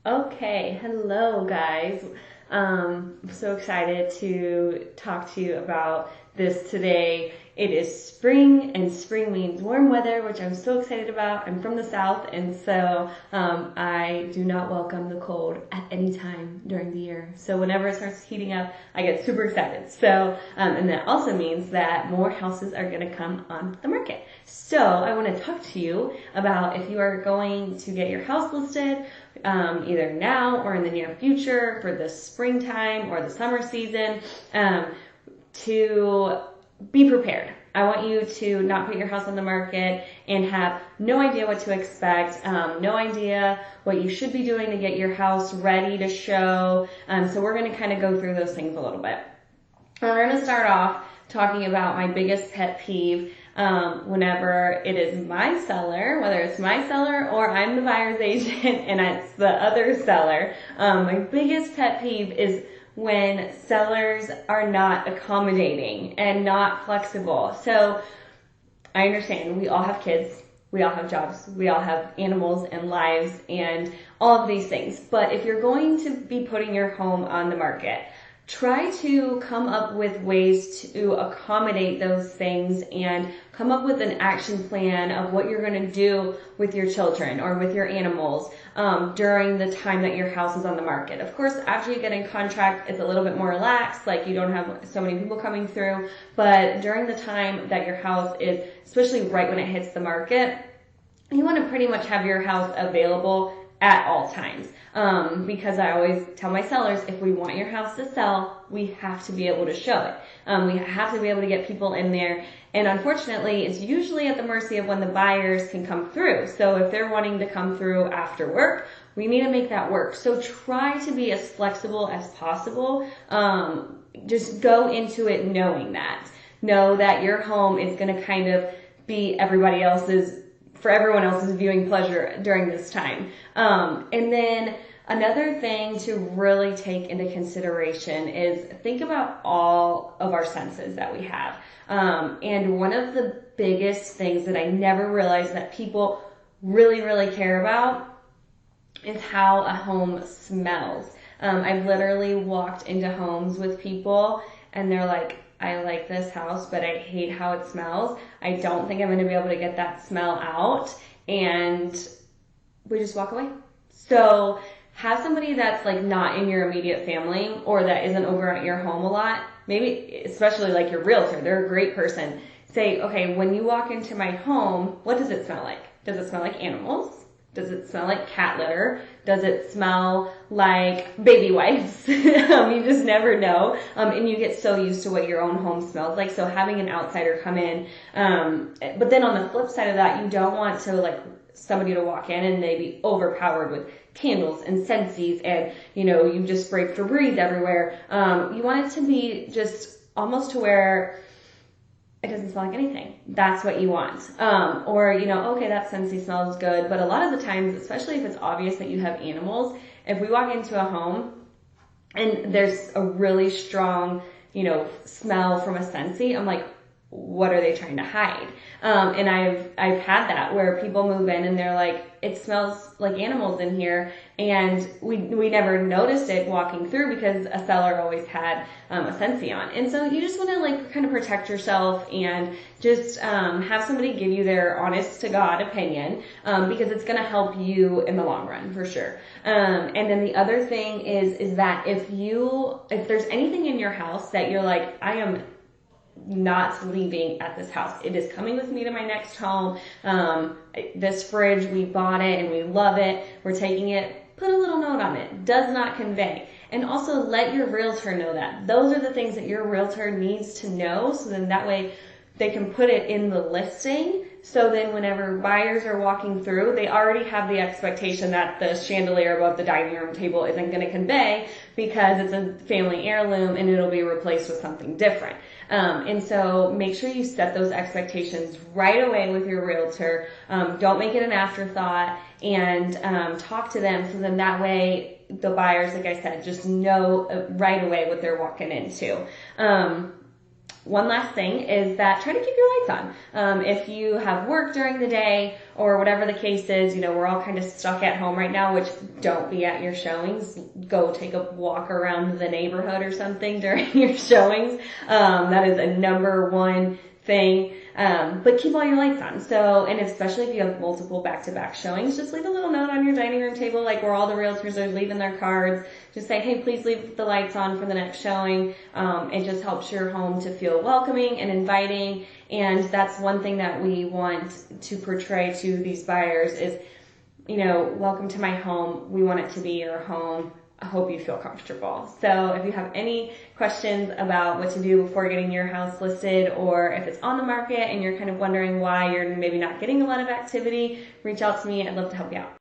Okay, hello guys. I'm so excited to talk to you about this today. It is spring, and spring means warm weather, which I'm so excited about. I'm from the South, and so I do not welcome the cold at any time during the year. So whenever it starts heating up, I get super excited. So, and that also means that more houses are going to come on the market. So I want to talk to you about if you are going to get your house listed, either now or in the near future for the springtime or the summer season, to be prepared. I want you to not put your house on the market and have no idea what to expect, no idea what you should be doing to get your house ready to show. So we're going to kind of go through those things a little bit. We're going to start off talking about my biggest pet peeve whenever it is my seller, whether it's my seller or I'm the buyer's agent and it's the other seller. My biggest pet peeve is when sellers are not accommodating and not flexible. So I understand we all have kids, we all have jobs, we all have animals and lives and all of these things. But if you're going to be putting your home on the market, try to come up with ways to accommodate those things and come up with an action plan of what you're going to do with your children or with your animals during the time that your house is on the market. Of course, after you get in contract, it's a little bit more relaxed, like you don't have so many people coming through, but during the time that your house is, especially right when it hits the market, you want to pretty much have your house available at all times. Because I always tell my sellers, if we want your house to sell, we have to be able to show it. We have to be able to get people in there. And unfortunately, it's usually at the mercy of when the buyers can come through. So if they're wanting to come through after work, we need to make that work. So try to be as flexible as possible. Just go into it knowing that. Know that your home is going to kind of be for everyone else's viewing pleasure during this time. And then another thing to really take into consideration is think about all of our senses that we have. And one of the biggest things that I never realized that people really, really care about is how a home smells. I've literally walked into homes with people and they're like, I like this house, but I hate how it smells. I don't think I'm going to be able to get that smell out. And we just walk away. So have somebody that's like not in your immediate family or that isn't over at your home a lot, maybe especially like your realtor, they're a great person. Say, okay, when you walk into my home, what does it smell like? Does it smell like animals? Does it smell like cat litter? Does it smell like baby wipes? You just never know. And you get so used to what your own home smells like. So having an outsider come in, but then on the flip side of that, you don't want to like somebody to walk in and they be overpowered with candles and scentsies and, you just sprayed Febreze everywhere. You want it to be just almost to where it doesn't smell like anything. That's what you want. Or, okay, that Scentsy smells good. But a lot of the times, especially if it's obvious that you have animals, if we walk into a home and there's a really strong, smell from a Scentsy, I'm like, what are they trying to hide? And I've had that where people move in and they're like, it smells like animals in here. And we never noticed it walking through because a seller always had a Scentsy on. And so you just want to like kind of protect yourself and just have somebody give you their honest to God opinion because it's going to help you in the long run for sure. And then the other thing is that if there's anything in your house that you're like, I am not leaving at this house. It is coming with me to my next home. This fridge, we bought it and we love it. We're taking it. Put a little note on it. Does not convey. And also let your realtor know that. Those are the things that your realtor needs to know so then that way they can put it in the listing. So then whenever buyers are walking through, they already have the expectation that the chandelier above the dining room table isn't going to convey because it's a family heirloom and it'll be replaced with something different. And so make sure you set those expectations right away with your realtor. Don't make it an afterthought and talk to them so then that way the buyers, like I said, just know right away what they're walking into. One last thing is that try to keep your lights on. If you have work during the day or whatever the case is, we're all kind of stuck at home right now, which don't be at your showings. Go take a walk around the neighborhood or something during your showings. That is a number one thing. But keep all your lights on. So, and especially if you have multiple back-to-back showings, just leave a little note on your dining room table, like where all the realtors are leaving their cards. Just say, hey, please leave the lights on for the next showing. It just helps your home to feel welcoming and inviting. And that's one thing that we want to portray to these buyers is, welcome to my home. We want it to be your home. I hope you feel comfortable. So if you have any questions about what to do before getting your house listed, or if it's on the market and you're kind of wondering why you're maybe not getting a lot of activity, reach out to me. I'd love to help you out.